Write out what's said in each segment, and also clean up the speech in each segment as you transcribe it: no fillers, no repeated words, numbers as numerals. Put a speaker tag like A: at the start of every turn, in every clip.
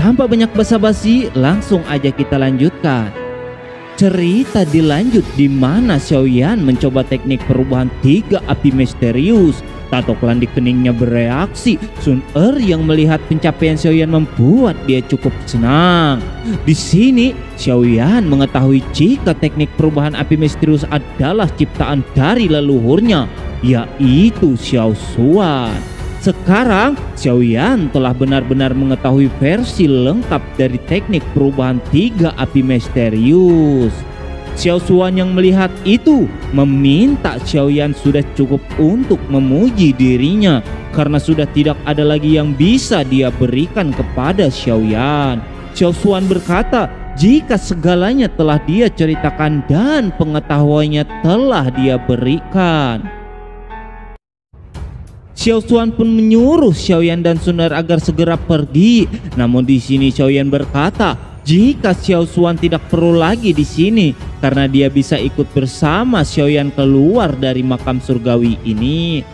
A: Tanpa banyak basa-basi, langsung aja kita lanjutkan. Cerita dilanjut di mana Xiaoyan mencoba teknik perubahan 3 api misterius. Tato klan di keningnya bereaksi. Sun Er yang melihat pencapaian Xiaoyan membuat dia cukup senang. Di sini Xiaoyan mengetahui jika teknik perubahan api misterius adalah ciptaan dari leluhurnya, yaitu Xiao Xuan. Sekarang Xiaoyan telah benar-benar mengetahui versi lengkap dari teknik perubahan 3 api misterius. Xiao Xuan yang melihat itu meminta Xiaoyan sudah cukup untuk memuji dirinya karena sudah tidak ada lagi yang bisa dia berikan kepada Xiaoyan. Xiao Xuan berkata jika segalanya telah dia ceritakan dan pengetahuannya telah dia berikan. Xiao Xuan pun menyuruh Xiaoyan dan Sun Er agar segera pergi. Namun di sini Xiaoyan berkata, jika Xiao Xuan tidak perlu lagi di sini karena dia bisa ikut bersama Xiaoyan keluar dari makam surgawi ini.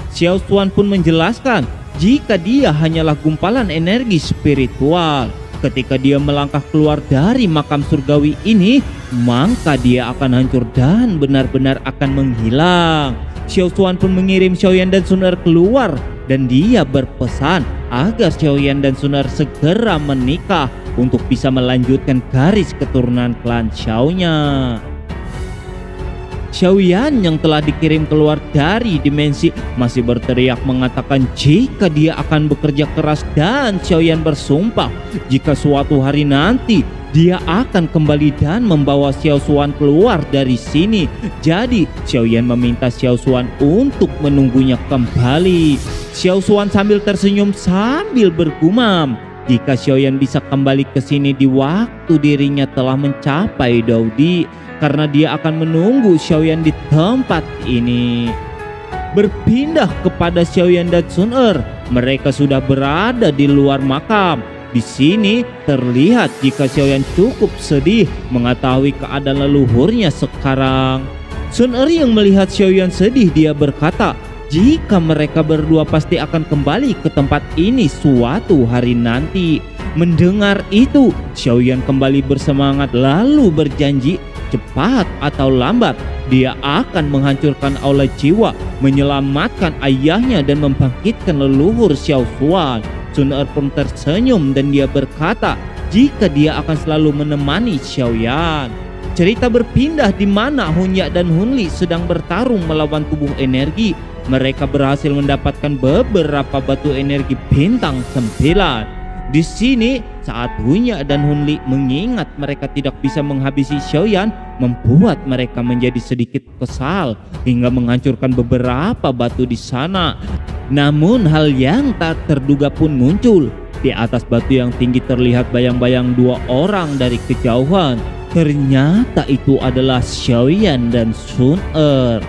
A: Xiao Xuan pun menjelaskan jika dia hanyalah gumpalan energi spiritual. Ketika dia melangkah keluar dari makam surgawi ini, maka dia akan hancur dan benar-benar akan menghilang. Xiao Xuan pun mengirim Xiaoyan dan Sun Er keluar dan dia berpesan agar Xiaoyan dan Sun Er segera menikah untuk bisa melanjutkan garis keturunan klan Xiaonya. Xiaoyan yang telah dikirim keluar dari dimensi masih berteriak mengatakan jika dia akan bekerja keras, dan Xiaoyan bersumpah jika suatu hari nanti dia akan kembali dan membawa Xiao Xuan keluar dari sini. Jadi Xiaoyan meminta Xiao Xuan untuk menunggunya kembali. Xiao Xuan sambil tersenyum sambil bergumam jika Xiaoyan bisa kembali ke sini di waktu dirinya telah mencapai Daudi, karena dia akan menunggu Xiaoyan di tempat ini. Berpindah kepada Xiaoyan dan Sun Er, mereka sudah berada di luar makam. Di sini terlihat jika Xiaoyan cukup sedih mengetahui keadaan leluhurnya sekarang. Sun Er yang melihat Xiaoyan sedih, dia berkata jika mereka berdua pasti akan kembali ke tempat ini suatu hari nanti. Mendengar itu, Xiaoyan kembali bersemangat lalu berjanji cepat atau lambat dia akan menghancurkan aula jiwa, menyelamatkan ayahnya dan membangkitkan leluhur Xiao Xuan. Sun Er pun tersenyum dan dia berkata jika dia akan selalu menemani Xiaoyan. Cerita berpindah di mana Hunya dan Hunli sedang bertarung melawan tubuh energi. Mereka berhasil mendapatkan beberapa batu energi bintang 9. Di sini saat Hunya dan Hunli mengingat mereka tidak bisa menghabisi Xiaoyan, membuat mereka menjadi sedikit kesal hingga menghancurkan beberapa batu di sana. Namun hal yang tak terduga pun muncul. Di atas batu yang tinggi terlihat bayang-bayang 2 orang dari kejauhan. Ternyata itu adalah Xiaoyan dan Sun Er.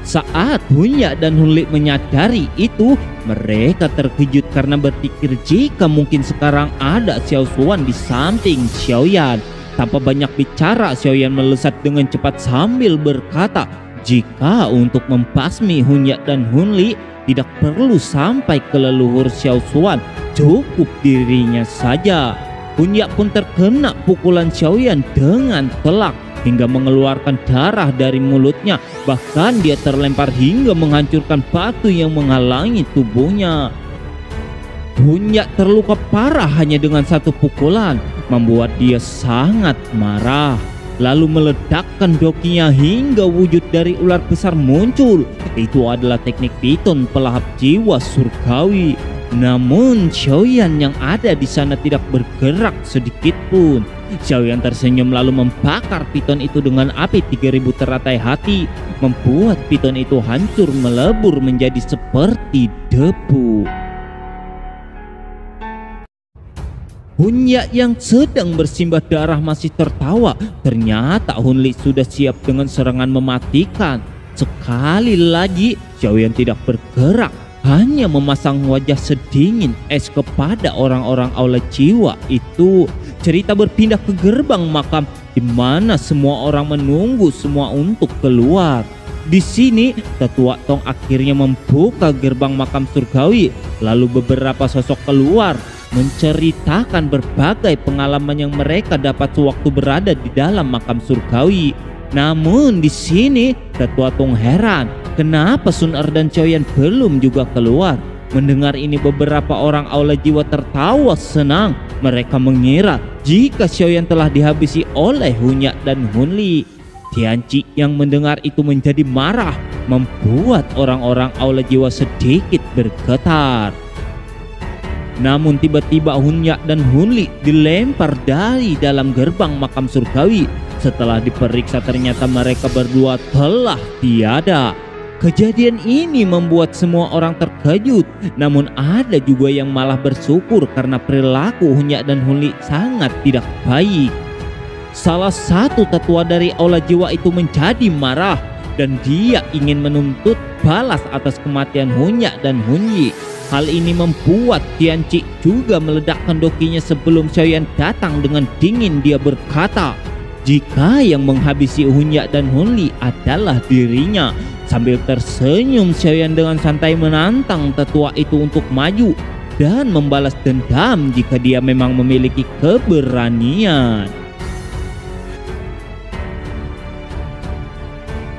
A: Saat Hunya dan Hunli menyadari itu, mereka terkejut karena berpikir jika mungkin sekarang ada Xiao Xuan di samping Xiaoyan. Tanpa banyak bicara, Xiaoyan melesat dengan cepat sambil berkata jika untuk membasmi Hunya dan Hunli tidak perlu sampai ke leluhur Xiao Xuan, cukup dirinya saja. Hunya pun terkena pukulan Xiaoyan dengan telak hingga mengeluarkan darah dari mulutnya. Bahkan dia terlempar hingga menghancurkan batu yang menghalangi tubuhnya. Hunya terluka parah hanya dengan 1 pukulan, membuat dia sangat marah. Lalu meledakkan dokinya hingga wujud dari ular besar muncul. Itu adalah teknik piton pelahap jiwa surgawi. Namun Xiaoyan yang ada di sana tidak bergerak sedikit pun. Xiaoyan tersenyum lalu membakar piton itu dengan api 3000 teratai hati, membuat piton itu hancur melebur menjadi seperti debu. Hunya yang sedang bersimbah darah masih tertawa. Ternyata Hunli sudah siap dengan serangan mematikan. Sekali lagi Xiaoyan tidak bergerak, hanya memasang wajah sedingin es kepada orang-orang aula jiwa itu. Cerita berpindah ke gerbang makam di mana semua orang menunggu semua untuk keluar. Di sini tetua Tong akhirnya membuka gerbang makam surgawi, lalu beberapa sosok keluar menceritakan berbagai pengalaman yang mereka dapat sewaktu berada di dalam makam surgawi. Namun di sini tetua Tong heran kenapa Sun Er dan Choyan belum juga keluar. Mendengar ini beberapa orang aula jiwa tertawa senang. Mereka mengira jika Xiaoyan telah dihabisi oleh Hunyak dan Hunli. Tianqi yang mendengar itu menjadi marah, membuat orang-orang aula jiwa sedikit bergetar. Namun tiba-tiba Hunyak dan Hunli dilempar dari dalam gerbang makam surgawi. Setelah diperiksa ternyata mereka berdua telah tiada. Kejadian ini membuat semua orang terkejut, namun ada juga yang malah bersyukur karena perilaku Hunyak dan Hunli sangat tidak baik. Salah satu tetua dari aula jiwa itu menjadi marah dan dia ingin menuntut balas atas kematian Hunyak dan Hunyi. Hal ini membuat Tianqi juga meledakkan dokinya sebelum Xiaoyan datang. Dengan dingin dia berkata, jika yang menghabisi Hunyak dan Hunli adalah dirinya. Sambil tersenyum, Xiaoyan dengan santai menantang tetua itu untuk maju dan membalas dendam jika dia memang memiliki keberanian.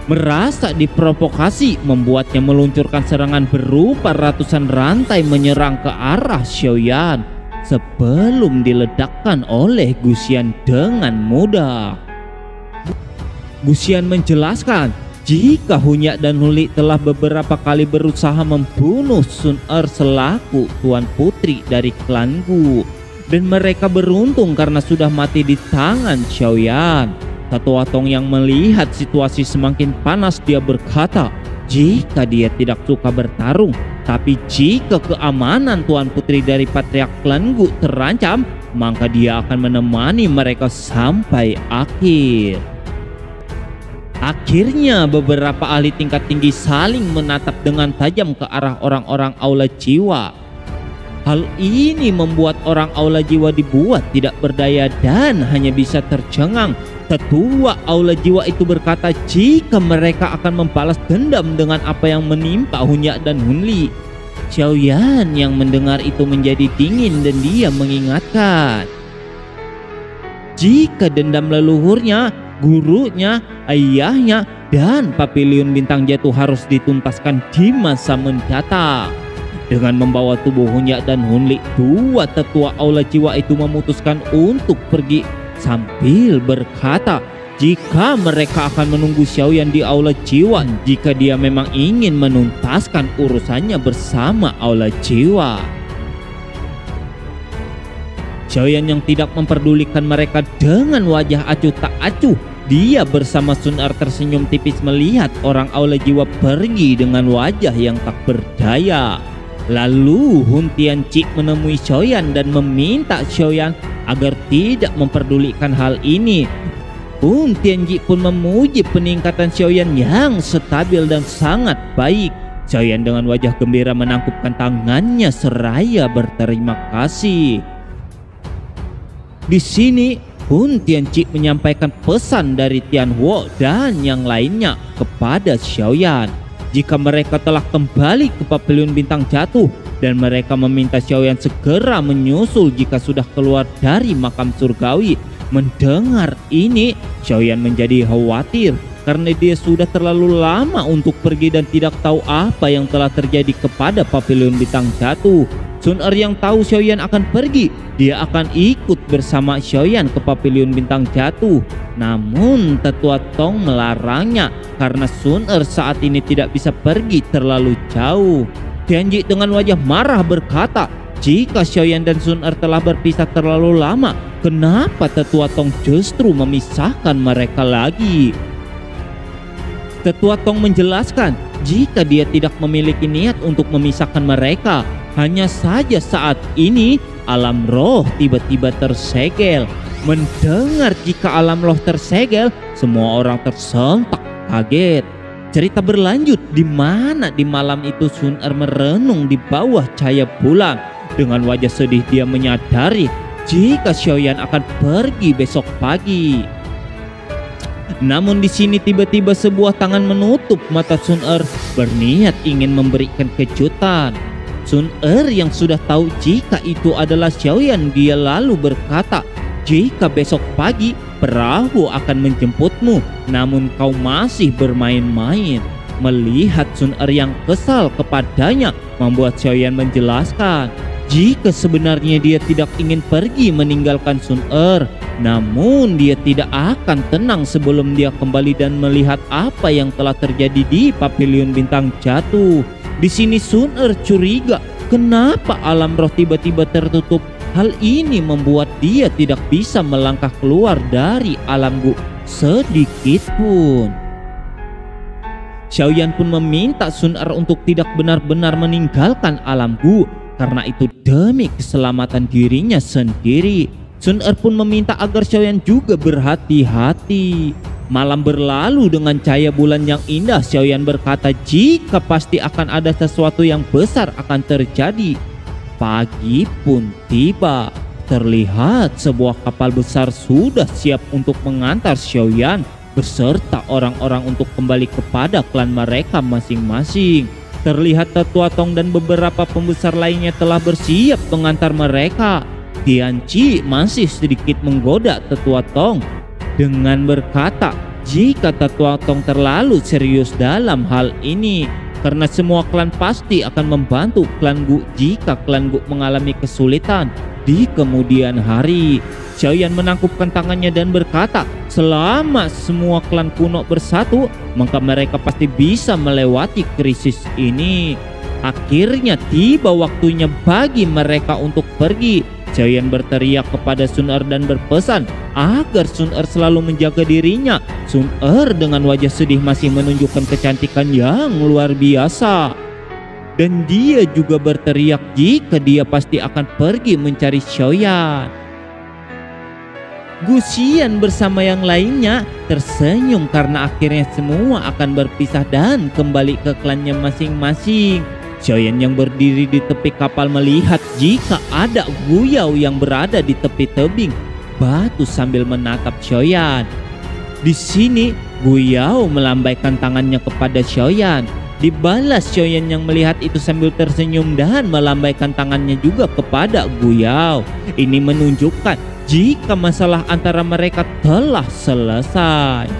A: Merasa diprovokasi membuatnya meluncurkan serangan berupa ratusan rantai menyerang ke arah Xiaoyan sebelum diledakkan oleh Guxian dengan mudah. Guxian menjelaskan jika Hunyak dan Hunli telah beberapa kali berusaha membunuh Sun Er selaku tuan putri dari klan Gu, dan mereka beruntung karena sudah mati di tangan Xiaoyan. Tetua Tong yang melihat situasi semakin panas, dia berkata, jika dia tidak suka bertarung, tapi jika keamanan tuan putri dari patriark klan Gu terancam, maka dia akan menemani mereka sampai akhir. Akhirnya beberapa ahli tingkat tinggi saling menatap dengan tajam ke arah orang-orang aula jiwa. Hal ini membuat orang aula jiwa dibuat tidak berdaya dan hanya bisa tercengang. Tetua aula jiwa itu berkata jika mereka akan membalas dendam dengan apa yang menimpa Hunyak dan Hunli. Xiaoyan yang mendengar itu menjadi dingin dan dia mengingatkan, jika dendam leluhurnya, gurunya, ayahnya, dan Papiliun Bintang Jatuh harus dituntaskan di masa mendatang. Dengan membawa tubuh Hunyak dan Hunli, dua tetua aula jiwa itu memutuskan untuk pergi sambil berkata jika mereka akan menunggu Xiaoyan di aula jiwa jika dia memang ingin menuntaskan urusannya bersama aula jiwa. Xiaoyan yang tidak memperdulikan mereka dengan wajah acuh tak acuh. Dia bersama Sun Er tersenyum tipis melihat orang aula jiwa pergi dengan wajah yang tak berdaya. Lalu Hun Tianqi menemui Xiaoyan dan meminta Xiaoyan agar tidak memperdulikan hal ini. Hun Tianqi pun memuji peningkatan Xiaoyan yang stabil dan sangat baik. Xiaoyan dengan wajah gembira menangkupkan tangannya seraya berterima kasih. Di sini Hun Tianqi menyampaikan pesan dari Tianhuo dan yang lainnya kepada Xiaoyan. Jika mereka telah kembali ke Papiliun Bintang Jatuh dan mereka meminta Xiaoyan segera menyusul jika sudah keluar dari makam surgawi. Mendengar ini, Xiaoyan menjadi khawatir karena dia sudah terlalu lama untuk pergi dan tidak tahu apa yang telah terjadi kepada Papiliun Bintang Jatuh. Sun Er yang tahu Xiaoyan akan pergi, dia akan ikut bersama Xiaoyan ke Papiliun Bintang Jatuh. Namun tetua Tong melarangnya karena Sun Er saat ini tidak bisa pergi terlalu jauh. Tianqi dengan wajah marah berkata, jika Xiaoyan dan Sun Er telah berpisah terlalu lama, kenapa tetua Tong justru memisahkan mereka lagi? Tetua Tong menjelaskan jika dia tidak memiliki niat untuk memisahkan mereka. Hanya saja saat ini alam roh tiba-tiba tersegel. Mendengar jika alam roh tersegel, semua orang tersentak kaget. Cerita berlanjut di mana di malam itu Sun Er merenung di bawah cahaya bulan. Dengan wajah sedih dia menyadari jika Xiaoyan akan pergi besok pagi. Namun di sini tiba-tiba sebuah tangan menutup mata Sun Er, berniat ingin memberikan kejutan. Sun Er yang sudah tahu jika itu adalah Xiaoyan, dia lalu berkata, "Jika besok pagi perahu akan menjemputmu, namun kau masih bermain-main." Melihat Sun Er yang kesal kepadanya, membuat Xiaoyan menjelaskan jika sebenarnya dia tidak ingin pergi meninggalkan Sun Er, namun dia tidak akan tenang sebelum dia kembali dan melihat apa yang telah terjadi di Pavilion Bintang Jatuh. Di sini Sun Er curiga kenapa alam roh tiba-tiba tertutup. Hal ini membuat dia tidak bisa melangkah keluar dari alam Gu sedikit pun. Xiaoyan pun meminta Sun Er untuk tidak benar-benar meninggalkan alam Gu, karena itu demi keselamatan dirinya sendiri. Sun Er pun meminta agar Xiaoyan juga berhati-hati. Malam berlalu dengan cahaya bulan yang indah. Xiaoyan berkata jika pasti akan ada sesuatu yang besar akan terjadi. Pagi pun tiba. Terlihat sebuah kapal besar sudah siap untuk mengantar Xiaoyan beserta orang-orang untuk kembali kepada klan mereka masing-masing. Terlihat Tetua Tong dan beberapa pembesar lainnya telah bersiap mengantar mereka. Tianqi masih sedikit menggoda Tetua Tong dengan berkata jika Tetua Tong terlalu serius dalam hal ini, karena semua klan pasti akan membantu klan Gu jika klan Gu mengalami kesulitan di kemudian hari. Xiaoyan menangkupkan tangannya dan berkata, selama semua klan kuno bersatu, maka mereka pasti bisa melewati krisis ini. Akhirnya tiba waktunya bagi mereka untuk pergi. Xiaoyan berteriak kepada Sun Er dan berpesan agar Sun Er selalu menjaga dirinya. Sun Er dengan wajah sedih masih menunjukkan kecantikan yang luar biasa. Dan dia juga berteriak jika dia pasti akan pergi mencari Xiaoyan. Gu Xian bersama yang lainnya tersenyum karena akhirnya semua akan berpisah dan kembali ke klannya masing-masing. Xiaoyan yang berdiri di tepi kapal melihat jika ada Gu Yao yang berada di tepi tebing batu sambil menatap Xiaoyan. Di sini Gu Yao melambaikan tangannya kepada Xiaoyan. Dibalas Xiaoyan yang melihat itu sambil tersenyum dan melambaikan tangannya juga kepada Gu Yao. Ini menunjukkan jika masalah antara mereka telah selesai.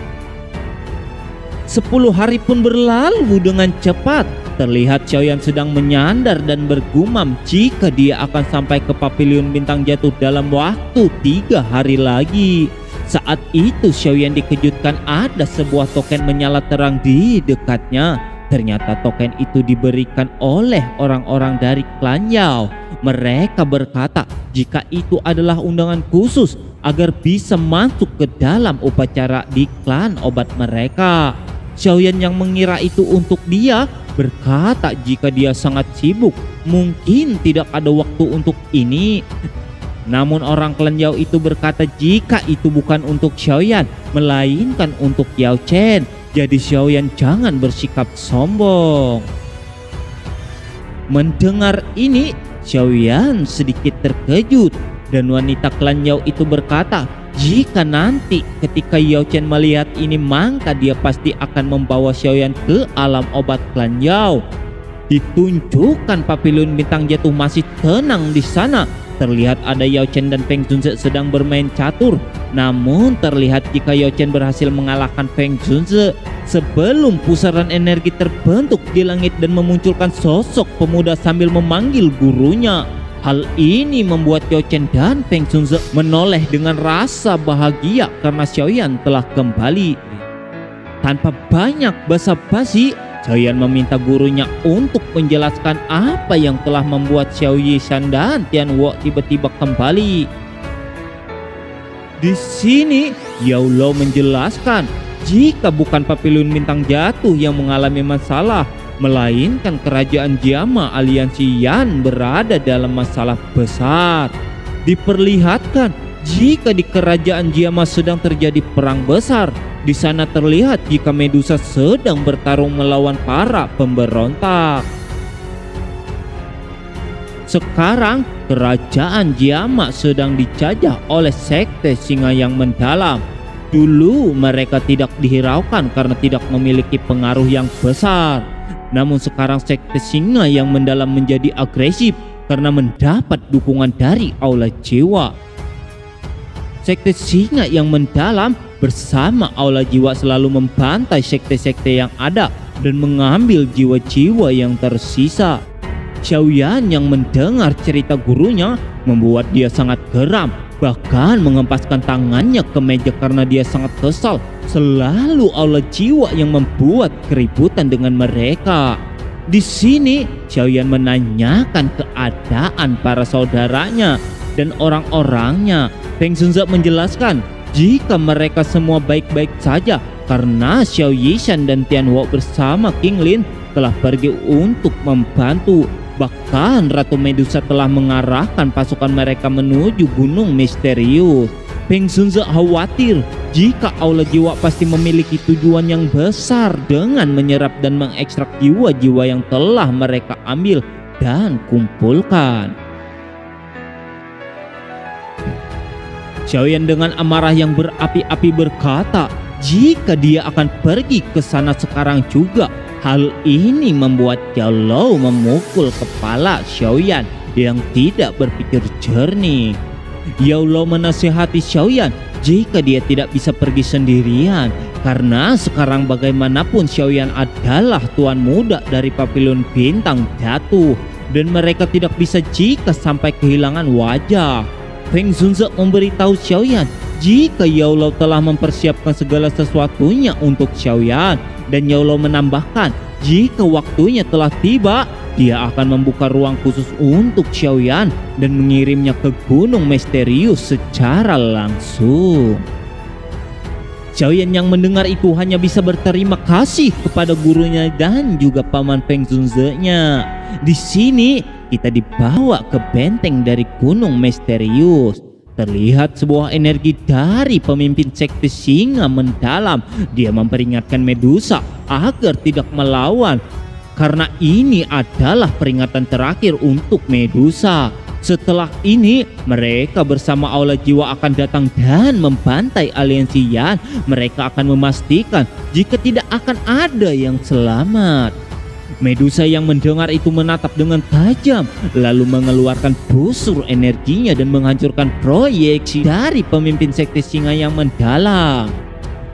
A: 10 hari pun berlalu dengan cepat. Terlihat Xiaoyan sedang menyandar dan bergumam jika dia akan sampai ke Pavilion Bintang Jatuh dalam waktu 3 hari lagi. Saat itu Xiaoyan dikejutkan ada sebuah token menyala terang di dekatnya. Ternyata token itu diberikan oleh orang-orang dari klan Yao. Mereka berkata jika itu adalah undangan khusus agar bisa masuk ke dalam upacara di klan obat mereka. Xiaoyan yang mengira itu untuk dia berkata jika dia sangat sibuk, mungkin tidak ada waktu untuk ini. Namun orang klan Yao itu berkata jika itu bukan untuk Xiaoyan, melainkan untuk Yao Chen. Jadi Xiaoyan jangan bersikap sombong. Mendengar ini, Xiaoyan sedikit terkejut dan wanita klan Yao itu berkata, jika nanti ketika Yao Chen melihat ini maka dia pasti akan membawa Xiaoyan ke alam obat klan Yao. Ditunjukkan Pavilion Bintang Jatuh masih tenang di sana. Terlihat ada Yao Chen dan Feng Zunze sedang bermain catur. Namun terlihat jika Yao Chen berhasil mengalahkan Feng Zunze sebelum pusaran energi terbentuk di langit dan memunculkan sosok pemuda sambil memanggil gurunya. Hal ini membuat Yao Chen dan Feng Zunze menoleh dengan rasa bahagia karena Xiaoyan telah kembali. Tanpa banyak basa-basi, Xiaoyan meminta gurunya untuk menjelaskan apa yang telah membuat Xiao Yishan dan Tian Wo tiba-tiba kembali. Di sini Yao Lo menjelaskan jika bukan Pavilion Bintang Jatuh yang mengalami masalah, melainkan kerajaan Jiama aliansi Yan berada dalam masalah besar. Diperlihatkan jika di kerajaan Jiama sedang terjadi perang besar. Di sana terlihat jika Medusa sedang bertarung melawan para pemberontak. Sekarang kerajaan Jiama sedang dijajah oleh sekte singa yang mendalam. Dulu mereka tidak dihiraukan karena tidak memiliki pengaruh yang besar. Namun sekarang sekte singa yang mendalam menjadi agresif karena mendapat dukungan dari aula jiwa. Sekte singa yang mendalam bersama aula jiwa selalu membantai sekte-sekte yang ada dan mengambil jiwa-jiwa yang tersisa. Xiaoyan yang mendengar cerita gurunya membuat dia sangat geram, bahkan mengempaskan tangannya ke meja karena dia sangat kesal. Selalu aula jiwa yang membuat keributan dengan mereka. Di sini Xiaoyan menanyakan keadaan para saudaranya dan orang-orangnya. Feng Zunze menjelaskan jika mereka semua baik-baik saja karena Xiao Yishan dan Tianwo bersama King Lin telah pergi untuk membantu. Bahkan Ratu Medusa telah mengarahkan pasukan mereka menuju Gunung Misterius. Feng Zunze khawatir jika aula jiwa pasti memiliki tujuan yang besar dengan menyerap dan mengekstrak jiwa-jiwa yang telah mereka ambil dan kumpulkan. Xiaoyan dengan amarah yang berapi-api berkata, jika dia akan pergi ke sana sekarang juga. Hal ini membuat Xiao Lao memukul kepala Xiaoyan yang tidak berpikir jernih. Yao Lao menasihati Xiaoyan jika dia tidak bisa pergi sendirian karena sekarang bagaimanapun Xiaoyan adalah tuan muda dari Pavilion Bintang Jatuh dan mereka tidak bisa jika sampai kehilangan wajah. Feng Zunze memberitahu Xiaoyan jika Yao Lao telah mempersiapkan segala sesuatunya untuk Xiaoyan, dan Yao Lao menambahkan jika waktunya telah tiba dia akan membuka ruang khusus untuk Xiaoyan dan mengirimnya ke Gunung Misterius secara langsung. Xiaoyan yang mendengar itu hanya bisa berterima kasih kepada gurunya dan juga paman Feng Zunze-nya. Di sini kita dibawa ke benteng dari Gunung Misterius. Terlihat sebuah energi dari pemimpin sekte singa mendalam. Dia memperingatkan Medusa agar tidak melawan karena ini adalah peringatan terakhir untuk Medusa. Setelah ini mereka bersama aula jiwa akan datang dan membantai aliansi Yan. Mereka akan memastikan jika tidak akan ada yang selamat. Medusa yang mendengar itu menatap dengan tajam, lalu mengeluarkan busur energinya dan menghancurkan proyeksi dari pemimpin sekte singa yang mendalam.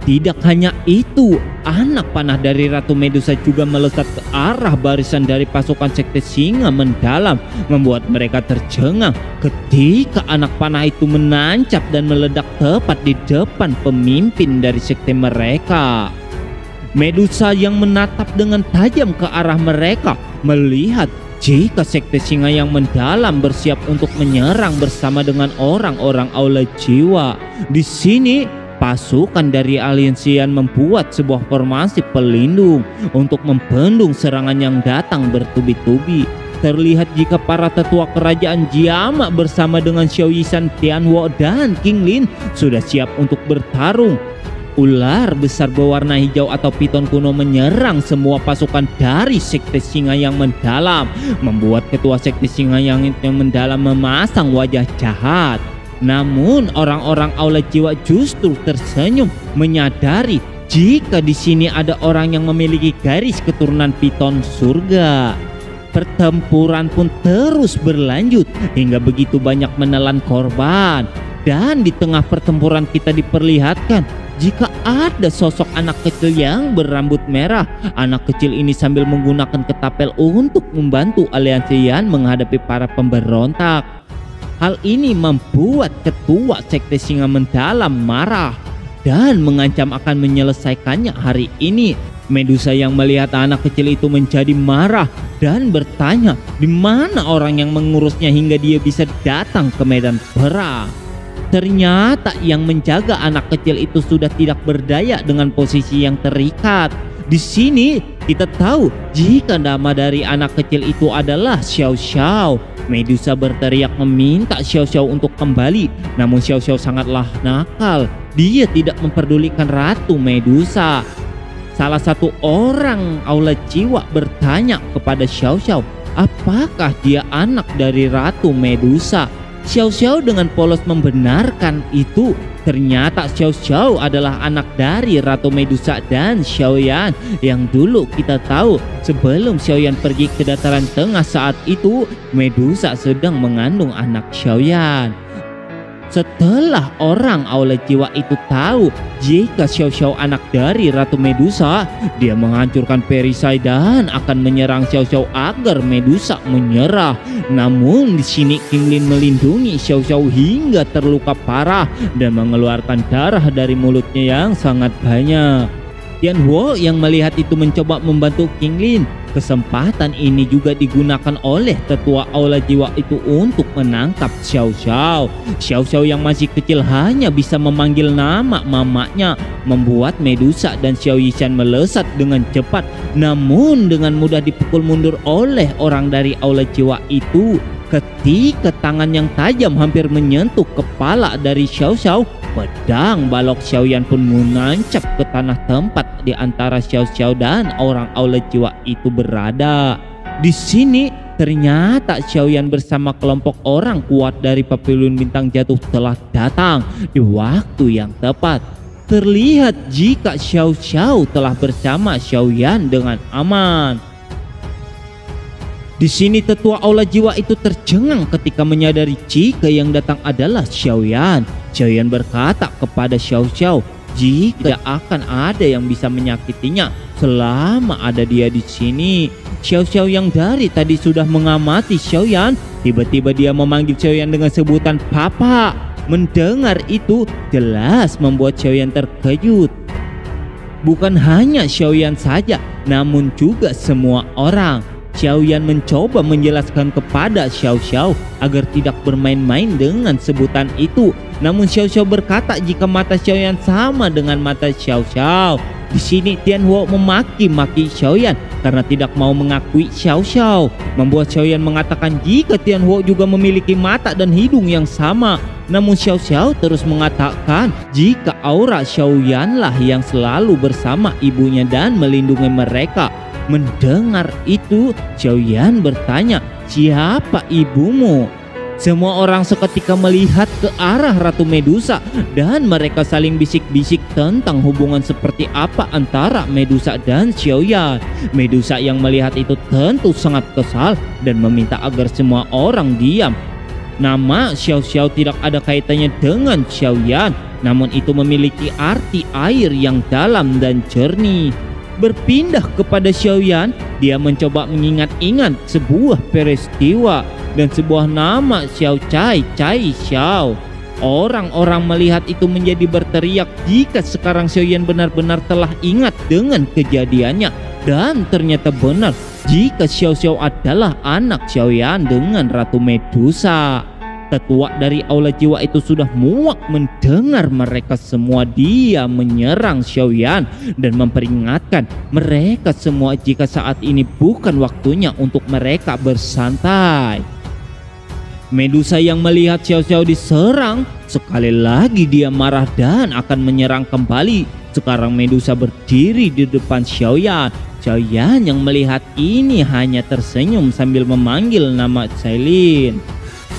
A: Tidak hanya itu, anak panah dari Ratu Medusa juga melesat ke arah barisan dari pasukan sekte singa mendalam, membuat mereka tercengang ketika anak panah itu menancap dan meledak tepat di depan pemimpin dari sekte mereka. Medusa yang menatap dengan tajam ke arah mereka melihat jika sekte singa yang mendalam bersiap untuk menyerang bersama dengan orang-orang aula jiwa. Di sini pasukan dari aliansi Yan membuat sebuah formasi pelindung untuk membendung serangan yang datang bertubi-tubi. Terlihat jika para tetua kerajaan Jiama bersama dengan Xiao Yishan, Tianwo dan King Lin sudah siap untuk bertarung. Ular besar berwarna hijau atau piton kuno menyerang semua pasukan dari sekte singa yang mendalam, membuat ketua sekte singa yang mendalam memasang wajah jahat. Namun orang-orang aula jiwa justru tersenyum menyadari jika di sini ada orang yang memiliki garis keturunan piton surga. Pertempuran pun terus berlanjut hingga begitu banyak menelan korban. Dan di tengah pertempuran kita diperlihatkan jika ada sosok anak kecil yang berambut merah. Anak kecil ini sambil menggunakan ketapel untuk membantu aliansi Yan menghadapi para pemberontak. Hal ini membuat ketua sekte singa mendalam marah dan mengancam akan menyelesaikannya hari ini. Medusa yang melihat anak kecil itu menjadi marah dan bertanya di mana orang yang mengurusnya hingga dia bisa datang ke medan perang. Ternyata yang menjaga anak kecil itu sudah tidak berdaya dengan posisi yang terikat. Di sini kita tahu jika nama dari anak kecil itu adalah Xiao Xiao. Medusa berteriak meminta Xiao Xiao untuk kembali, namun Xiao Xiao sangatlah nakal. Dia tidak memperdulikan Ratu Medusa. Salah satu orang aula jiwa bertanya kepada Xiao Xiao, apakah dia anak dari Ratu Medusa? Xiao Xiao dengan polos membenarkan itu. Ternyata Xiao Xiao adalah anak dari Ratu Medusa dan Xiaoyan yang dulu kita tahu sebelum Xiaoyan pergi ke dataran tengah saat itu Medusa sedang mengandung anak Xiaoyan. Setelah orang Aula Jiwa itu tahu jika Xiao Xiao anak dari Ratu Medusa, dia menghancurkan perisai dan akan menyerang Xiao Xiao agar Medusa menyerah. Namun di sini King Lin melindungi Xiao Xiao hingga terluka parah dan mengeluarkan darah dari mulutnya yang sangat banyak. Tianhuo yang melihat itu mencoba membantu King Lin. Kesempatan ini juga digunakan oleh tetua Aula Jiwa itu untuk menangkap Xiao Xiao. Xiao Xiao yang masih kecil hanya bisa memanggil nama mamanya, membuat Medusa dan Xiao Yishan melesat dengan cepat, namun dengan mudah dipukul mundur oleh orang dari Aula Jiwa itu. Ketika tangan yang tajam hampir menyentuh kepala dari Xiao Xiao, pedang balok Xiaoyan pun menancap ke tanah tempat di antara Xiao Xiao dan orang Aula Jiwa itu berada. Di sini ternyata Xiaoyan bersama kelompok orang kuat dari Paviliun Bintang Jatuh telah datang di waktu yang tepat. Terlihat jika Xiao Xiao telah bersama Xiaoyan dengan aman. Di sini tetua Aula Jiwa itu tercengang ketika menyadari jika yang datang adalah Xiaoyan. Xiaoyan berkata kepada Xiao Xiao jika akan ada yang bisa menyakitinya selama ada dia di sini. Xiao Xiao yang dari tadi sudah mengamati Xiaoyan, tiba-tiba dia memanggil Xiaoyan dengan sebutan Papa. Mendengar itu jelas membuat Xiaoyan terkejut. Bukan hanya Xiaoyan saja, namun juga semua orang. Xiaoyan mencoba menjelaskan kepada Xiao Xiao agar tidak bermain-main dengan sebutan itu. Namun Xiao Xiao berkata jika mata Xiaoyan sama dengan mata Xiao Xiao. Di sini Tianhuo memaki-maki Xiaoyan karena tidak mau mengakui Xiao Xiao, membuat Xiaoyan mengatakan jika Tianhuo juga memiliki mata dan hidung yang sama. Namun Xiao Xiao terus mengatakan jika aura Xiaoyanlah yang selalu bersama ibunya dan melindungi mereka. Mendengar itu, Xiaoyan bertanya, "Siapa ibumu?" Semua orang seketika melihat ke arah Ratu Medusa dan mereka saling bisik-bisik tentang hubungan seperti apa antara Medusa dan Xiaoyan. Medusa yang melihat itu tentu sangat kesal dan meminta agar semua orang diam. Nama Xiao Xiao tidak ada kaitannya dengan Xiaoyan, namun itu memiliki arti air yang dalam dan jernih. Berpindah kepada Xiaoyan, dia mencoba mengingat-ingat sebuah peristiwa dan sebuah nama Xiao Cai Xiao. Orang-orang melihat itu menjadi berteriak jika sekarang Xiaoyan benar-benar telah ingat dengan kejadiannya. Dan ternyata benar jika Xiao Xiao adalah anak Xiaoyan dengan Ratu Medusa. Tetua dari Aula Jiwa itu sudah muak mendengar mereka semua. Dia menyerang Xiaoyan dan memperingatkan mereka semua jika saat ini bukan waktunya untuk mereka bersantai. Medusa yang melihat Xiao Xiao diserang, sekali lagi dia marah dan akan menyerang kembali. Sekarang Medusa berdiri di depan Xiaoyan. Xiaoyan yang melihat ini hanya tersenyum sambil memanggil nama Cailin.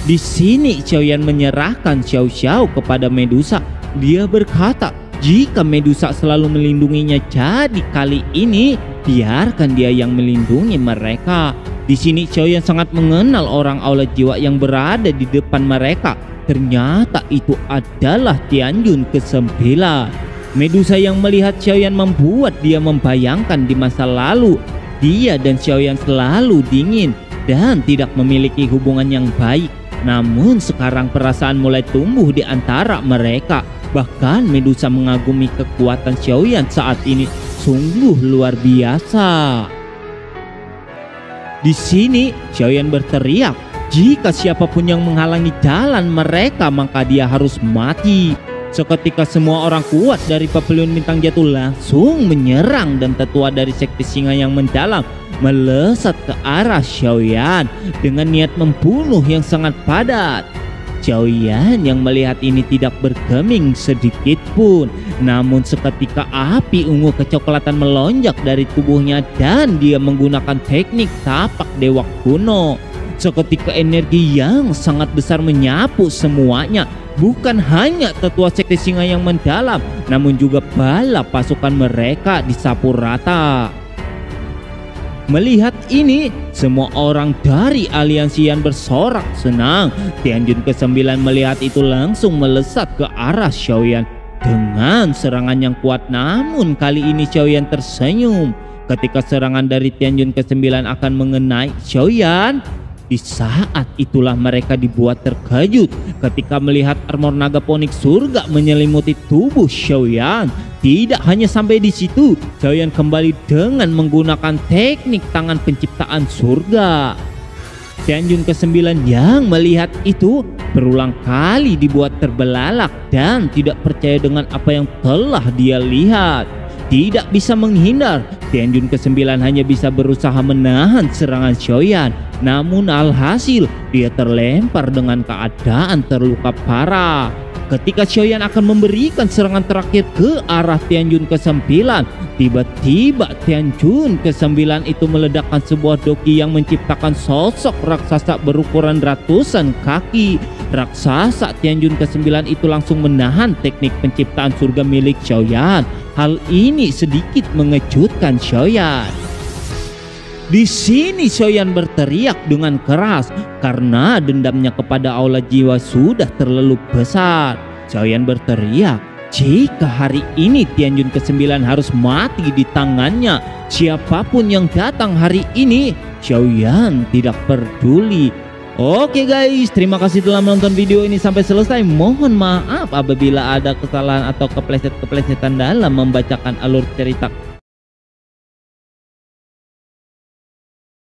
A: Di sini Xiaoyan menyerahkan Xiao Xiao kepada Medusa. Dia berkata jika Medusa selalu melindunginya, jadi kali ini biarkan dia yang melindungi mereka. Di sini Xiaoyan sangat mengenal orang Aula Jiwa yang berada di depan mereka. Ternyata itu adalah Tianjun ke-9. Medusa yang melihat Xiaoyan membuat dia membayangkan di masa lalu. Dia dan Xiaoyan selalu dingin dan tidak memiliki hubungan yang baik. Namun sekarang perasaan mulai tumbuh di antara mereka. Bahkan Medusa mengagumi kekuatan Xiaoyan saat ini, sungguh luar biasa. Di sini Xiaoyan berteriak, jika siapapun yang menghalangi jalan mereka maka dia harus mati. Seketika semua orang kuat dari Paviliun Bintang Jatuh langsung menyerang dan tetua dari sekte singa yang mendalam melesat ke arah Xiaoyan dengan niat membunuh yang sangat padat. Xiaoyan yang melihat ini tidak bergeming sedikit pun. Namun seketika api ungu kecoklatan melonjak dari tubuhnya dan dia menggunakan teknik tapak dewa kuno. Seketika energi yang sangat besar menyapu semuanya. Bukan hanya tetua sekte singa yang mendalam, namun juga bala pasukan mereka disapu rata. Melihat ini, semua orang dari aliansi Yan bersorak senang. Tianjun ke-9 melihat itu langsung melesat ke arah Xiaoyan dengan serangan yang kuat. Namun kali ini Xiaoyan tersenyum ketika serangan dari Tianjun ke-9 akan mengenai Xiaoyan. Di saat itulah mereka dibuat terkejut ketika melihat armor naga ponik surga menyelimuti tubuh Xiaoyan. Tidak hanya sampai di situ, Xiaoyan kembali dengan menggunakan teknik tangan penciptaan surga. Tianjun ke-9 yang melihat itu berulang kali dibuat terbelalak dan tidak percaya dengan apa yang telah dia lihat. Tidak bisa menghindar, Tianjun ke-9 hanya bisa berusaha menahan serangan Xiaoyan. Namun alhasil dia terlempar dengan keadaan terluka parah. Ketika Xiaoyan akan memberikan serangan terakhir ke arah Tianjun ke-9, tiba-tiba Tianjun ke-9 itu meledakkan sebuah doki yang menciptakan sosok raksasa berukuran ratusan kaki. Raksasa Tianjun ke-9 itu langsung menahan teknik penciptaan surga milik Xiaoyan. Hal ini sedikit mengejutkan Xiaoyan. Di sini Xiaoyan berteriak dengan keras karena dendamnya kepada aula jiwa sudah terlalu besar. Xiaoyan berteriak, jika hari ini Tianjun ke-9 harus mati di tangannya, siapapun yang datang hari ini, Xiaoyan tidak peduli. Oke guys, terima kasih telah menonton video ini sampai selesai. Mohon maaf apabila ada kesalahan atau kepleset-keplesetan dalam membacakan alur cerita.